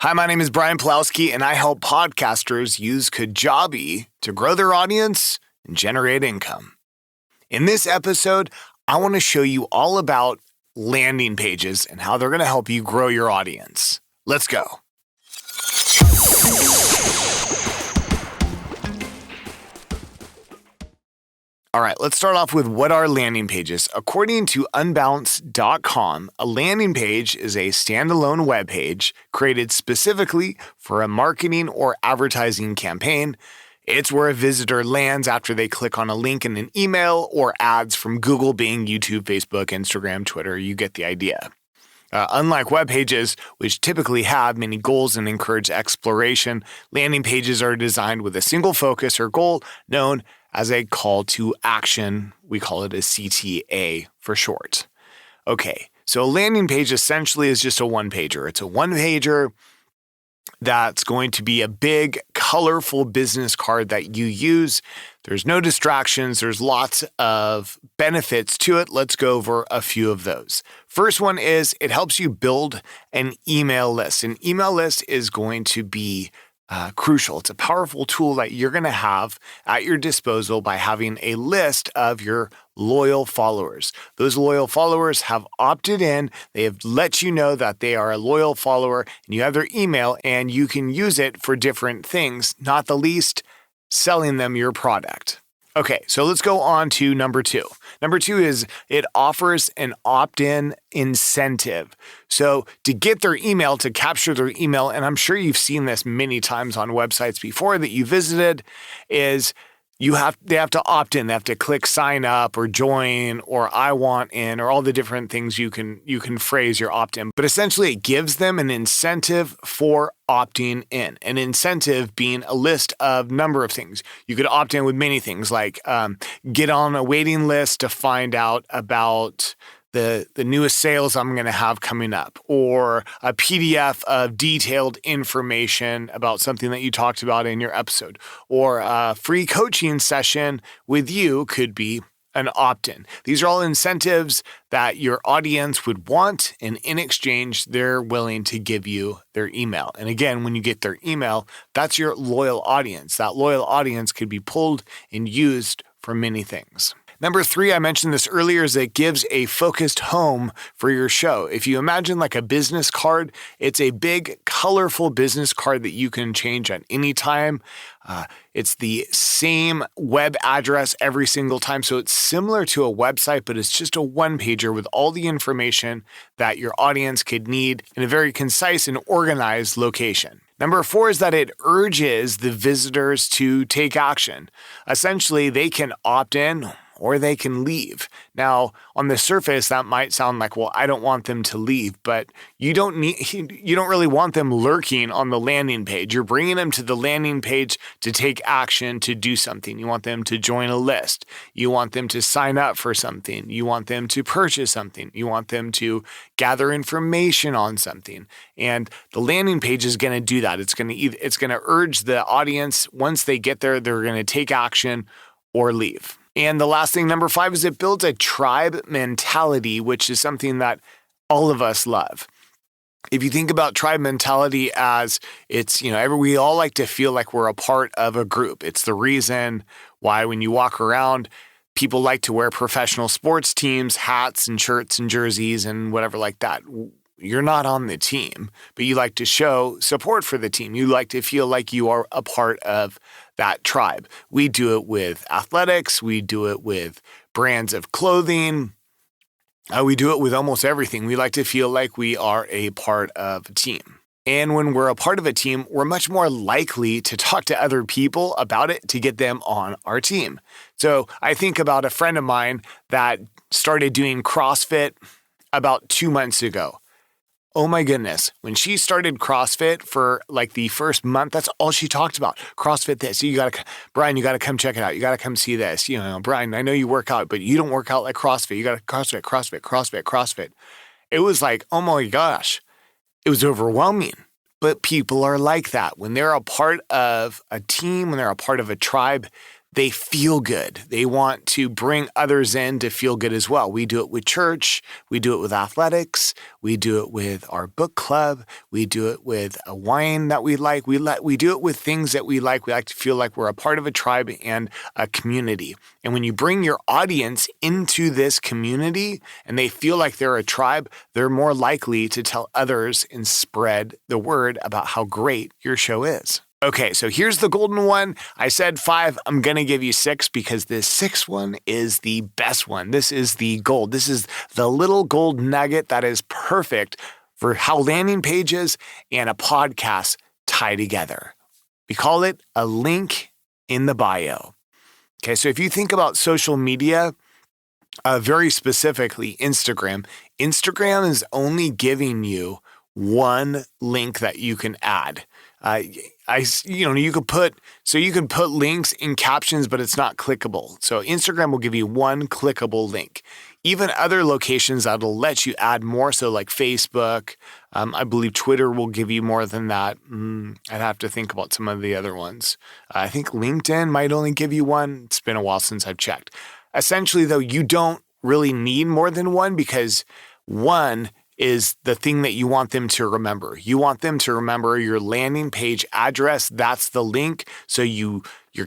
Hi, my name is Brian Pulowski, and I help podcasters use Kajabi to grow their audience and generate income. In this episode, I want to show you all about landing pages and how they're going to help you grow your audience. Let's go. All right, let's start off with what are landing pages. According to unbounce.com, a landing page is a standalone web page created specifically for a marketing or advertising campaign. It's where a visitor lands after they click on a link in an email or ads from Google, Bing, YouTube, Facebook, Instagram, Twitter. You get the idea. Unlike web pages, which typically have many goals and encourage exploration, landing pages are designed with a single focus or goal known as a call to action. We call it a CTA for short. Okay, so a landing page essentially is just a one-pager. It's a one-pager that's going to be a big, colorful business card that you use. There's no distractions. There's lots of benefits to it. Let's go over a few of those. First one is it helps you build an email list. An email list is going to be crucial. It's a powerful tool that you're going to have at your disposal by having a list of your loyal followers. Those loyal followers have opted in. They have let you know that they are a loyal follower and you have their email and you can use it for different things, not the least selling them your product. Okay, so let's go on to number two. Number two is it offers an opt-in incentive. So to get their email, to capture their email, and I'm sure you've seen this many times on websites before that you visited, is they have to opt in. They have to click sign up or join or I want in or all the different things you can phrase your opt-in. But essentially it gives them an incentive for opting in. An incentive being a list of number of things. You could opt in with many things like get on a waiting list to find out about the newest sales I'm going to have coming up, or a PDF of detailed information about something that you talked about in your episode, or a free coaching session with you could be an opt-in. These are all incentives that your audience would want, and in exchange, they're willing to give you their email. And again, when you get their email, that's your loyal audience. That loyal audience could be pulled and used for many things. Number three, I mentioned this earlier, is it gives a focused home for your show. If you imagine like a business card, it's a big, colorful business card that you can change at any time. It's the same web address every single time. So it's similar to a website, but it's just a one-pager with all the information that your audience could need in a very concise and organized location. Number four is that it urges the visitors to take action. Essentially, they can opt in or they can leave. Now, on the surface, that might sound like, well, I don't want them to leave, but you don't really want them lurking on the landing page. You're bringing them to the landing page to take action, to do something. You want them to join a list. You want them to sign up for something. You want them to purchase something. You want them to gather information on something. And the landing page is going to do that. It's going to urge the audience, once they get there, they're going to take action or leave. And the last thing, number five, is it builds a tribe mentality, which is something that all of us love. If you think about tribe mentality as it's, we all like to feel like we're a part of a group. It's the reason why when you walk around, people like to wear professional sports teams, hats and shirts and jerseys and whatever like that. You're not on the team, but you like to show support for the team. You like to feel like you are a part of that tribe. We do it with athletics. We do it with brands of clothing. We do it with almost everything. We like to feel like we are a part of a team. And when we're a part of a team, we're much more likely to talk to other people about it to get them on our team. So I think about a friend of mine that started doing CrossFit about 2 months ago. Oh my goodness. When she started CrossFit for like the first month, that's all she talked about. CrossFit this. Brian, you got to come check it out. You got to come see this. Brian, I know you work out, but you don't work out like CrossFit. You got to CrossFit. It was like, oh my gosh, it was overwhelming. But people are like that. When they're a part of a team, when they're a part of a tribe, they feel good. They want to bring others in to feel good as well. We do it with church. We do it with athletics. We do it with our book club. We do it with a wine that we like. We do it with things that we like. We like to feel like we're a part of a tribe and a community. And when you bring your audience into this community and they feel like they're a tribe, they're more likely to tell others and spread the word about how great your show is. Okay, so here's the golden one. I said 5. I'm going to give you 6 because this 6th one is the best one. This is the gold. This is the little gold nugget that is perfect for how landing pages and a podcast tie together. We call it a link in the bio. Okay, so if you think about social media, very specifically Instagram is only giving you one link that you can add. You can put links in captions, but it's not clickable. So Instagram will give you one clickable link. Even other locations that'll let you add more. So like Facebook, I believe Twitter will give you more than that. I'd have to think about some of the other ones. I think LinkedIn might only give you one. It's been a while since I've checked. Essentially though, you don't really need more than one because one is the thing that you want them to remember. You want them to remember your landing page address. That's the link. So you're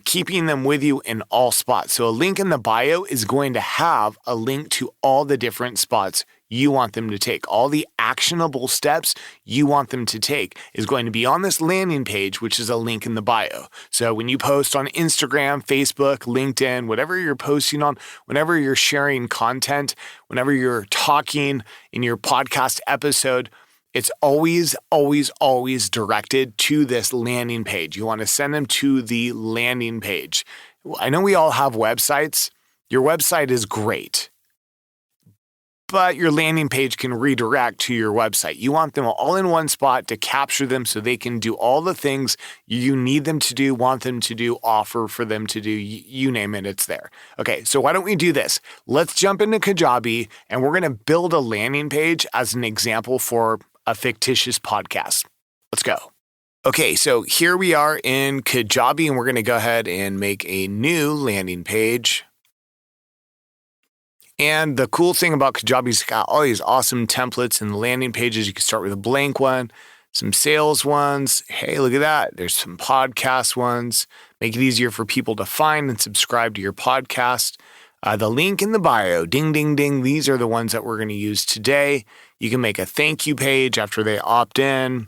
keeping them with you in all spots. So a link in the bio is going to have a link to all the different spots you want them to take. All the actionable steps you want them to take is going to be on this landing page, which is a link in the bio. So when you post on Instagram, Facebook, LinkedIn, whatever you're posting on, whenever you're sharing content, whenever you're talking in your podcast episode, it's always, always, always directed to this landing page. You want to send them to the landing page. I know we all have websites. Your website is great, but your landing page can redirect to your website. You want them all in one spot to capture them so they can do all the things you need them to do, want them to do, offer for them to do, you name it, it's there. Okay, so why don't we do this? Let's jump into Kajabi and we're going to build a landing page as an example for a fictitious podcast. Let's go. Okay, so here we are in Kajabi and we're going to go ahead and make a new landing page. And the cool thing about Kajabi is it's got all these awesome templates and landing pages. You can start with a blank one, some sales ones. Hey, look at that. There's some podcast ones. Make it easier for people to find and subscribe to your podcast. The link in the bio, ding, ding, ding. These are the ones that we're going to use today. You can make a thank you page after they opt in.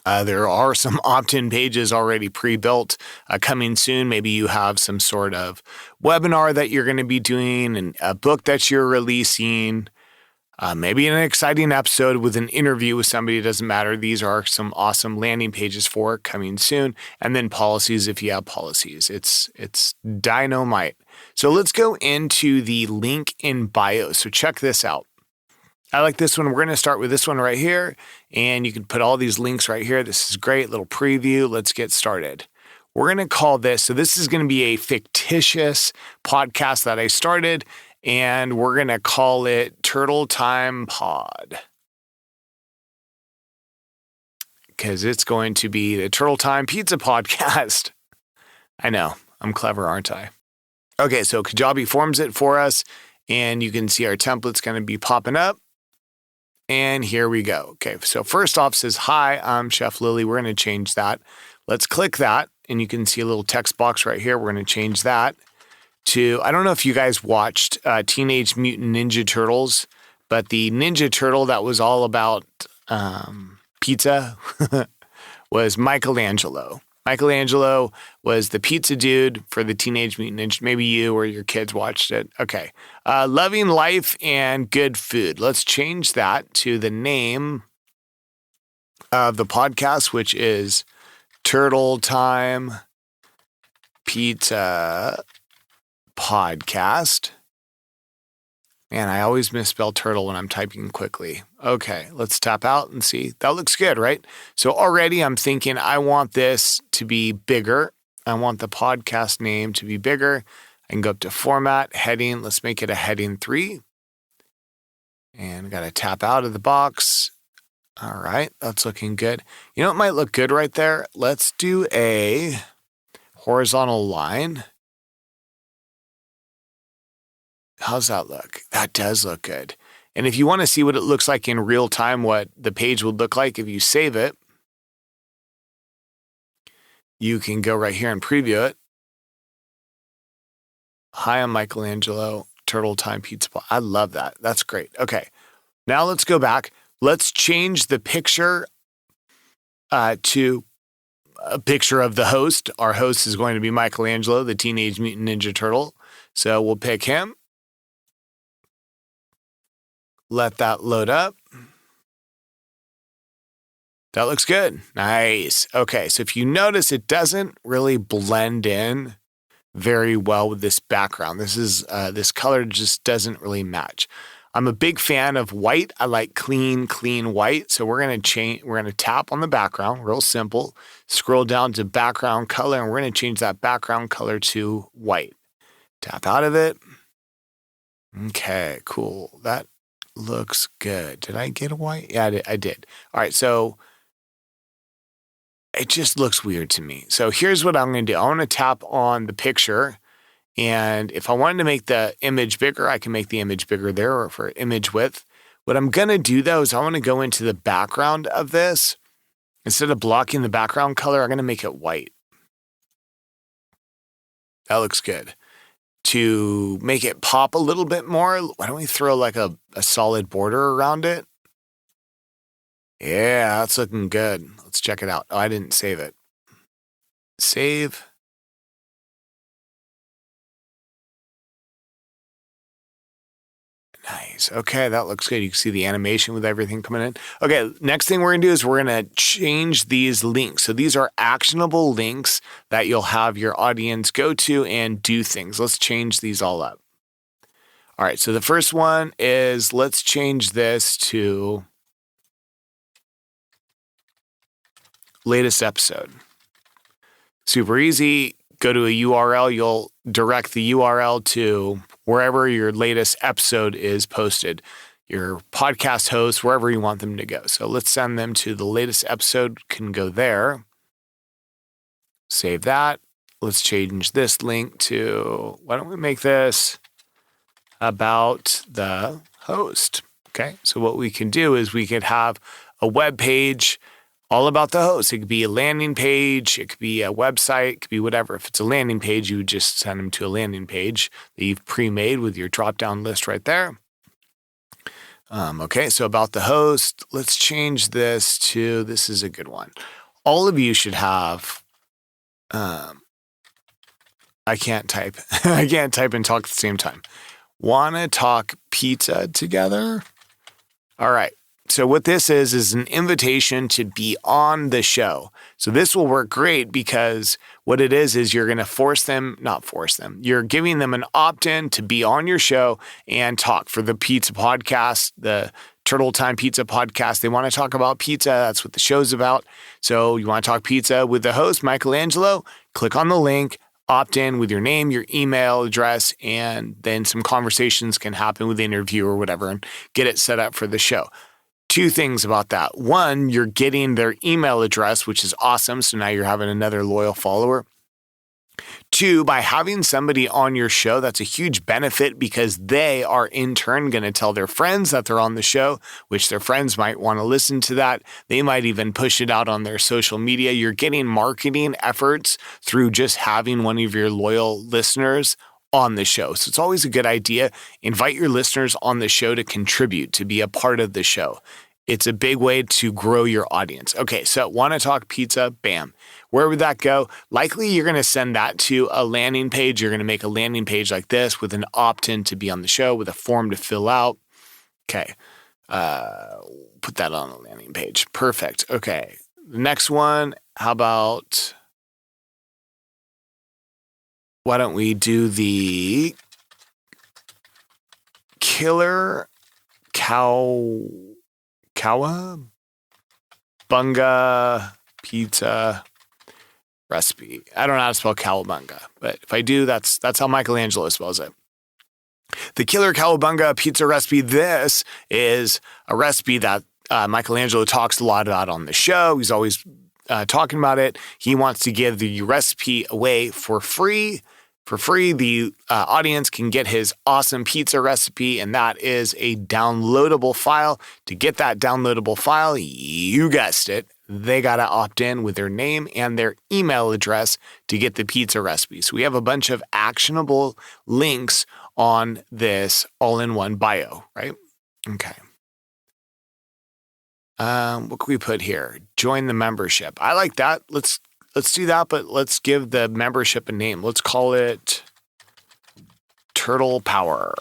There are some opt-in pages already pre-built coming soon. Maybe you have some sort of webinar that you're going to be doing and a book that you're releasing. Maybe an exciting episode with an interview with somebody. It doesn't matter. These are some awesome landing pages for it coming soon. And then policies if you have policies. It's dynamite. So let's go into the link in bio. So check this out. I like this one. We're going to start with this one right here, and you can put all these links right here. This is great. Little preview. Let's get started. We're going to call this, so this is going to be a fictitious podcast that I started, and we're going to call it Turtle Time Pod. Because it's going to be the Turtle Time Pizza Podcast. I know. I'm clever, aren't I? Okay, so Kajabi forms it for us, and you can see our template's going to be popping up. And here we go. Okay, so first off says, hi, I'm Chef Lily. We're going to change that. Let's click that, and you can see a little text box right here. We're going to change that to, I don't know if you guys watched Teenage Mutant Ninja Turtles, but the Ninja Turtle that was all about pizza was Michelangelo. Michelangelo was the pizza dude for the Teenage Mutant Ninja. Maybe you or your kids watched it. Okay. Loving life and good food. Let's change that to the name of the podcast, which is Turtle Time Pizza Podcast. Man, I always misspell turtle when I'm typing quickly. Okay, let's tap out and see. That looks good, right? So already I'm thinking I want this to be bigger. I want the podcast name to be bigger. I can go up to format, heading. Let's make it a heading 3. And I got to tap out of the box. All right, that's looking good. You know what might look good right there? Let's do a horizontal line. How's that look? That does look good. And if you want to see what it looks like in real time, what the page would look like if you save it, you can go right here and preview it. Hi, I'm Michelangelo, Turtle Time Pizza. I love that. That's great. Okay, now let's go back. Let's change the picture to a picture of the host. Our host is going to be Michelangelo, the Teenage Mutant Ninja Turtle. So we'll pick him. Let that load up. That looks good. Nice. Okay, so if you notice, it doesn't really blend in very well with this background. This color just doesn't really match. I'm a big fan of white. I like clean white. So we're going to tap on the background, real simple. Scroll down to background color, and we're going to change that background color to white. Tap out of it. Okay, cool. That looks good. Did I get a white? Yeah, I did. All right, so it just looks weird to me. So here's what I'm going to do. I want to tap on the picture, and if I wanted to make the image bigger, I can make the image bigger there, or for image width. What I'm going to do, though, is I want to go into the background of this. Instead of blocking the background color, I'm going to make it white. That looks good. To make it pop a little bit more, why don't we throw like a solid border around it? Yeah, that's looking good. Let's check it out. Oh, I didn't save it. Save. Nice. Okay, that looks good. You can see the animation with everything coming in. Okay, next thing we're going to do is we're going to change these links. So these are actionable links that you'll have your audience go to and do things. Let's change these all up. All right, so the first one is let's change this to latest episode. Super easy. Go to a URL. You'll direct the URL to wherever your latest episode is posted, your podcast host, wherever you want them to go. So let's send them to the latest episode, can go there. Save that. Let's change this link to, why don't we make this about the host? Okay, so what we can do is we could have a web page all about the host. It could be a landing page. It could be a website. It could be whatever. If it's a landing page, you would just send them to a landing page that you've pre-made with your drop-down list right there. Okay, so about the host, let's change this to, this is a good one. All of you should have, I can't type. I can't type and talk at the same time. Wanna talk pizza together? All right. So what this is an invitation to be on the show. So this will work great because what it is you're going to not force them. You're giving them an opt-in to be on your show and talk for the pizza podcast, the Turtle Time Pizza podcast. They want to talk about pizza. That's what the show's about. So you want to talk pizza with the host, Michelangelo, click on the link, opt in with your name, your email address, and then some conversations can happen with the interview or whatever and get it set up for the show. Two things about that. One, you're getting their email address, which is awesome. So now you're having another loyal follower. Two, by having somebody on your show, that's a huge benefit because they are in turn going to tell their friends that they're on the show, which their friends might want to listen to that. They might even push it out on their social media. You're getting marketing efforts through just having one of your loyal listeners on the show. So it's always a good idea. Invite your listeners on the show to contribute, to be a part of the show. It's a big way to grow your audience. Okay, so want to talk pizza? Bam. Where would that go? Likely you're going to send that to a landing page. You're going to make a landing page like this with an opt-in to be on the show with a form to fill out. Okay, put that on the landing page. Perfect. Okay, the next one, how about, why don't we do the killer cowabunga pizza recipe. I don't know how to spell cowabunga, but if I do, that's how Michelangelo spells it. The killer cowabunga pizza recipe. This is a recipe that Michelangelo talks a lot about on the show. He's always talking about it. He wants to give the recipe away for free for free. The audience can get his awesome pizza recipe, and that is a downloadable file. To get that downloadable file, you guessed it, they got to opt in with their name and their email address to get the pizza recipe. So we have a bunch of actionable links on this all-in-one bio, right? Okay. What can we put here? Join the membership. I like that. Let's do that, but let's give the membership a name. Let's call it Turtle Power.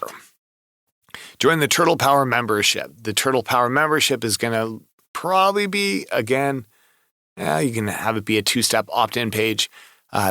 Join the Turtle Power membership. The Turtle Power membership is going to probably be, again, you can have it be a two-step opt-in page.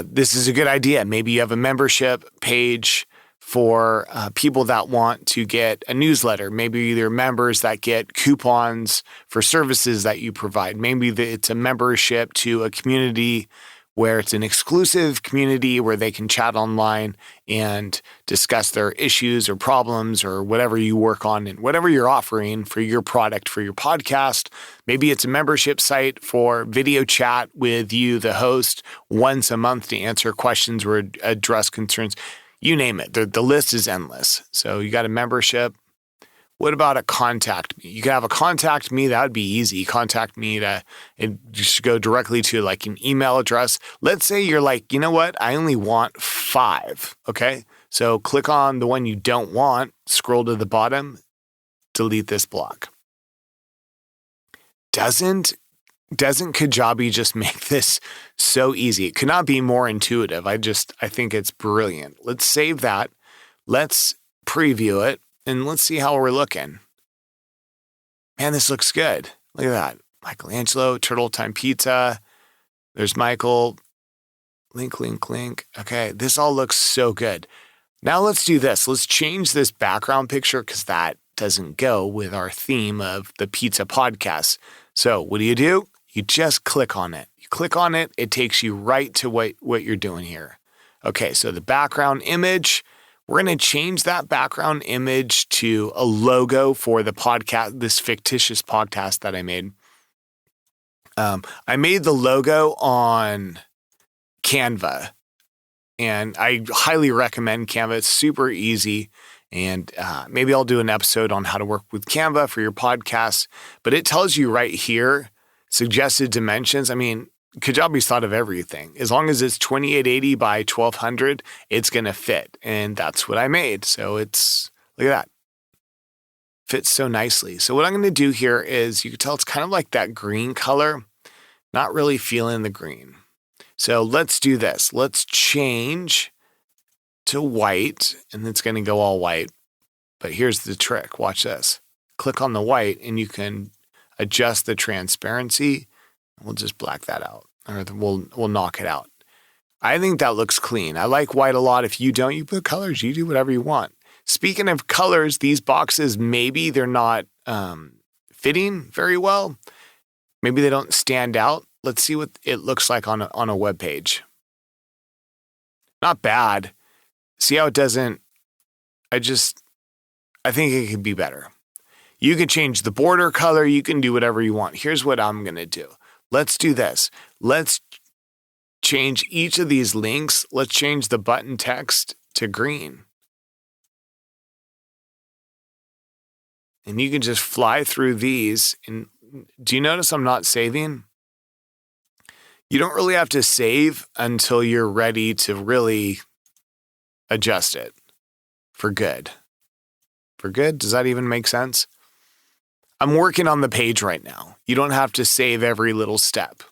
This is a good idea. Maybe you have a membership page for people that want to get a newsletter. Maybe they're members that get coupons for services that you provide. Maybe it's a membership to a community where it's an exclusive community where they can chat online and discuss their issues or problems or whatever you work on and whatever you're offering for your product, for your podcast. Maybe it's a membership site for video chat with you, the host, once a month to answer questions or address concerns. You name it. The list is endless. So you got a membership. What about a contact me? You can have a contact me. That would be easy. Contact me and just go directly to like an email address. Let's say you're like, you know what? I only want 5. Okay. So click on the one you don't want, scroll to the bottom, delete this block. Doesn't Kajabi just make this so easy? It could not be more intuitive. I think it's brilliant. Let's save that. Let's preview it and let's see how we're looking. Man, this looks good. Look at that. Michelangelo, Turtle Time Pizza. There's Michael. Link. Okay, this all looks so good. Now let's do this. Let's change this background picture because that doesn't go with our theme of the pizza podcast. So what do? You just click on it. You click on it, it takes you right to what you're doing here. Okay, so the background image, we're going to change that background image to a logo for the podcast, this fictitious podcast that I made. I made the logo on Canva, and I highly recommend Canva. It's super easy, and maybe I'll do an episode on how to work with Canva for your podcast, but it tells you right here suggested dimensions. I mean, Kajabi's thought of everything. As long as it's 2880 by 1200, it's going to fit. And that's what I made. So look at that. Fits so nicely. So what I'm going to do here is, you can tell it's kind of like that green color, not really feeling the green. So let's do this. Let's change to white, and it's going to go all white. But here's the trick. Watch this. Click on the white and you can adjust the transparency. We'll just black that out, or we'll knock it out. I think that looks clean. I like white a lot. If you don't, you put colors. You do whatever you want. Speaking of colors, these boxes, maybe they're not fitting very well. Maybe they don't stand out. Let's see what it looks like on a web page. Not bad. See how it doesn't. I think it could be better. You can change the border color. You can do whatever you want. Here's what I'm going to do. Let's do this. Let's change each of these links. Let's change the button text to green. And you can just fly through these. And do you notice I'm not saving? You don't really have to save until you're ready to really adjust it for good. For good? Does that even make sense? I'm working on the page right now. You don't have to save every little step.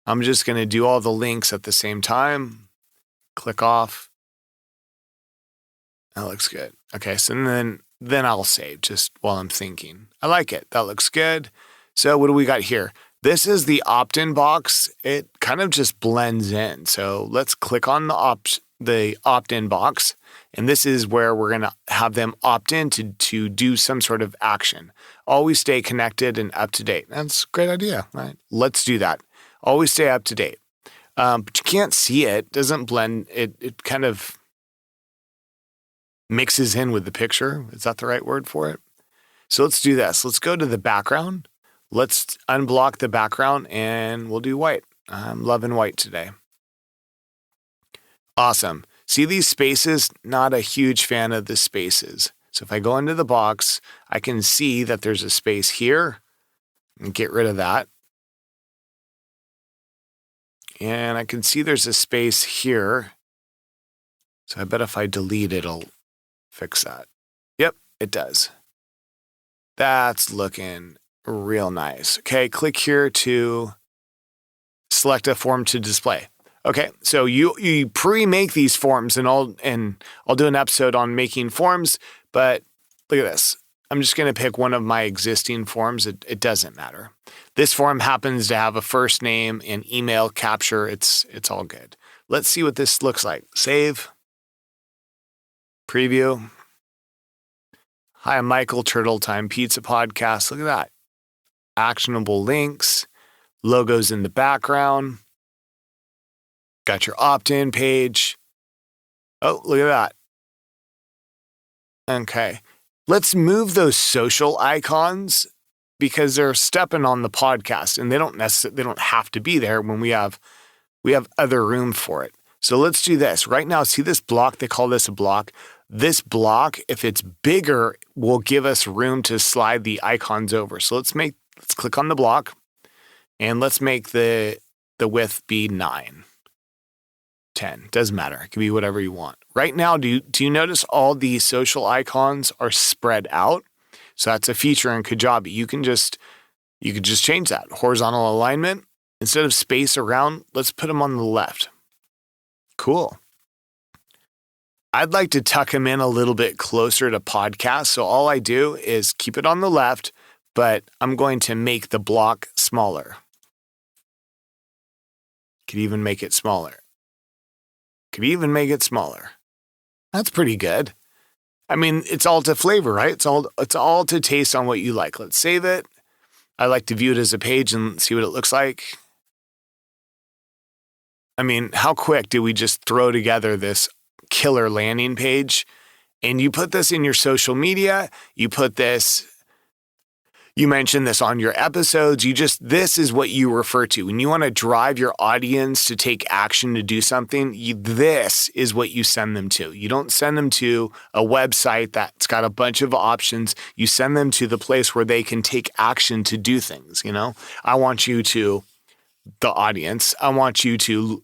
I'm just going to do all the links at the same time. Click off. That looks good. Okay, so then I'll save just while I'm thinking. I like it. That looks good. So what do we got here? This is the opt-in box. It kind of just blends in. So let's click on the opt-in box. And this is where we're going to have them opt in to do some sort of action. Always stay connected and up to date. That's a great idea, right? Let's do that. Always stay up to date. But you can't see it. It doesn't blend. It kind of mixes in with the picture. Is that the right word for it? So let's do this. Let's go to the background. Let's unblock the background and we'll do white. I'm loving white today. Awesome. See these spaces? Not a huge fan of the spaces. So if I go into the box, I can see that there's a space here and get rid of that. And I can see there's a space here. So I bet if I delete it, it'll fix that. Yep, it does. That's looking real nice. Okay, click here to select a form to display. Okay, so you pre-make these forms, and I'll do an episode on making forms, but look at this. I'm just going to pick one of my existing forms. It doesn't matter. This form happens to have a first name and email capture. It's all good. Let's see what this looks like. Save. Preview. Hi, I'm Michael, Turtle Time Pizza Podcast. Look at that. Actionable links. Logos in the background. Got your opt-in page. Oh, look at that. Okay. Let's move those social icons because they're stepping on the podcast and they don't have to be there when we have other room for it. So let's do this. Right now, see this block? They call this a block. This block, if it's bigger, will give us room to slide the icons over. So let's click on the block and let's make the width be 9. 10. Doesn't matter. It can be whatever you want. Right now, do you notice all the social icons are spread out? So that's a feature in Kajabi. You could just change that. Horizontal alignment. Instead of space around, let's put them on the left. Cool. I'd like to tuck them in a little bit closer to podcast. So all I do is keep it on the left, but I'm going to make the block smaller. Could even make it smaller. That's pretty good. I mean, it's all to flavor, right? It's all to taste on what you like. Let's save it. I like to view it as a page and see what it looks like. I mean, how quick did we just throw together this killer landing page? And you put this in your social media, you mention this on your episodes. This is what you refer to. When you want to drive your audience to take action to do something, this is what you send them to. You don't send them to a website that's got a bunch of options. You send them to the place where they can take action to do things. The audience, I want you to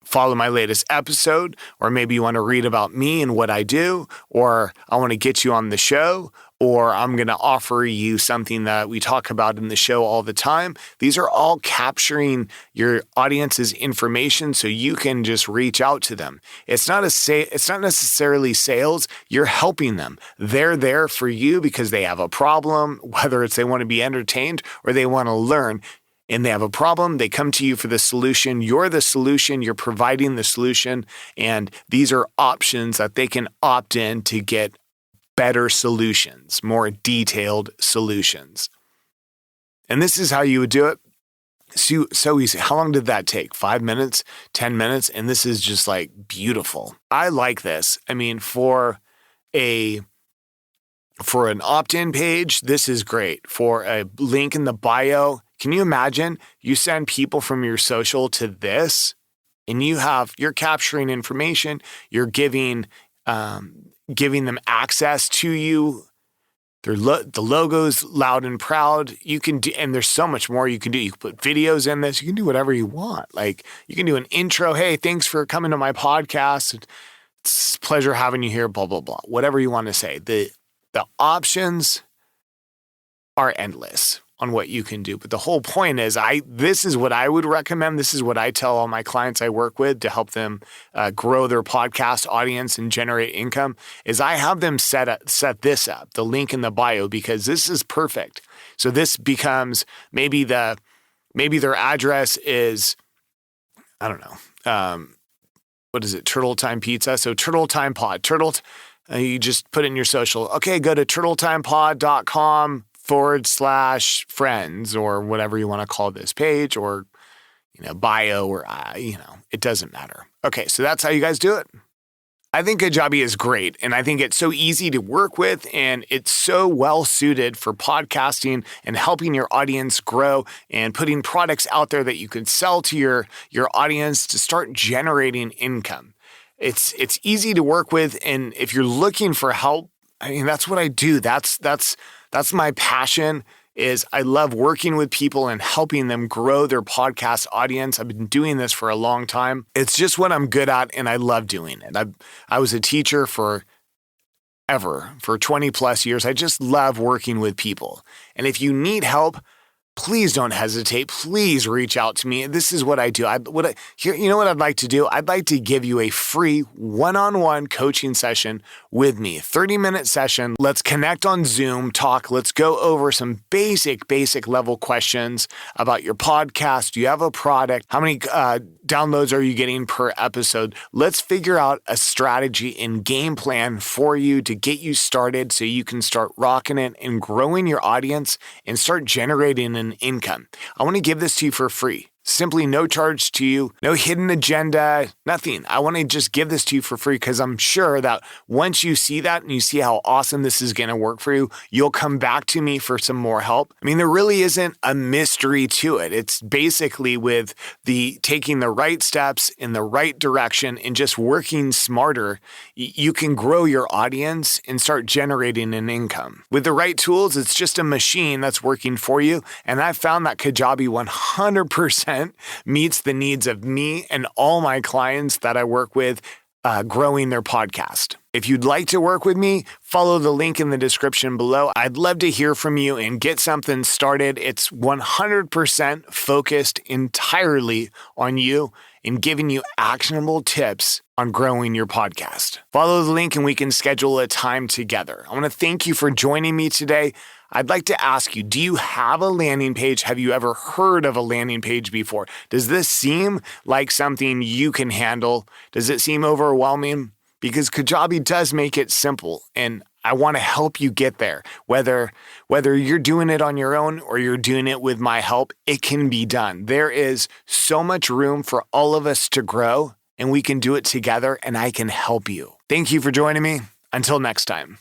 follow my latest episode, or maybe you want to read about me and what I do, or I want to get you on the show, or I'm going to offer you something that we talk about in the show all the time. These are all capturing your audience's information so you can just reach out to them. It's not necessarily sales. You're helping them. They're there for you because they have a problem, whether it's they want to be entertained or they want to learn. And they have a problem, they come to you for the solution. You're the solution, you're providing the solution, and these are options that they can opt in to get better solutions, more detailed solutions. And this is how you would do it. So easy. How long did that take? 5 minutes, 10 minutes? And this is just like beautiful. I like this. I mean, for an opt-in page, this is great. For a link in the bio, can you imagine you send people from your social to this and you're capturing information, you're giving them access to you. The logo's loud and proud. You can do, and there's so much more you can do. You can put videos in this. You can do whatever you want. Like you can do an intro. Hey, thanks for coming to my podcast. It's a pleasure having you here, blah, blah, blah. Whatever you want to say. The options are endless on what you can do. But the whole point is this is what I would recommend. This is what I tell all my clients I work with to help them grow their podcast audience and generate income is I have them set this up, the link in the bio, because this is perfect. So this becomes maybe their address is, I don't know, what is it? Turtle Time Pizza. So Turtle Time Pod, you just put in your social. Okay, go to turtletimepod.com/friends or whatever you want to call this page, or bio, or it doesn't matter. Okay, so that's how you guys do it. I think Kajabi is great, and I think it's so easy to work with, and it's so well suited for podcasting and helping your audience grow and putting products out there that you could sell to your audience to start generating income. It's easy to work with, and if you're looking for help, I mean, that's what I do. That's my passion. Is I love working with people and helping them grow their podcast audience. I've been doing this for a long time. It's just what I'm good at, and I love doing it. I was a teacher for 20 plus years. I just love working with people. And if you need help, please don't hesitate. Please reach out to me. This is what I do. You know what I'd like to do? I'd like to give you a free one-on-one coaching session with me. 30-minute session. Let's connect on Zoom, talk. Let's go over some basic level questions about your podcast. Do you have a product? How many downloads are you getting per episode? Let's figure out a strategy and game plan for you to get you started so you can start rocking it and growing your audience and start generating an income. I want to give this to you for free. Simply no charge to you, no hidden agenda, nothing. I want to just give this to you for free because I'm sure that once you see that and you see how awesome this is going to work for you, you'll come back to me for some more help. I mean, there really isn't a mystery to it. It's basically with taking the right steps in the right direction and just working smarter, you can grow your audience and start generating an income. With the right tools, it's just a machine that's working for you. And I found that Kajabi 100% meets the needs of me and all my clients that I work with growing their podcast. If you'd like to work with me, follow the link in the description below. I'd love to hear from you and get something started. It's 100% focused entirely on you and giving you actionable tips on growing your podcast. Follow the link and we can schedule a time together. I want to thank you for joining me today. I'd like to ask you, do you have a landing page? Have you ever heard of a landing page before? Does this seem like something you can handle? Does it seem overwhelming? Because Kajabi does make it simple, and I want to help you get there. Whether you're doing it on your own or you're doing it with my help, it can be done. There is so much room for all of us to grow, and we can do it together, and I can help you. Thank you for joining me. Until next time.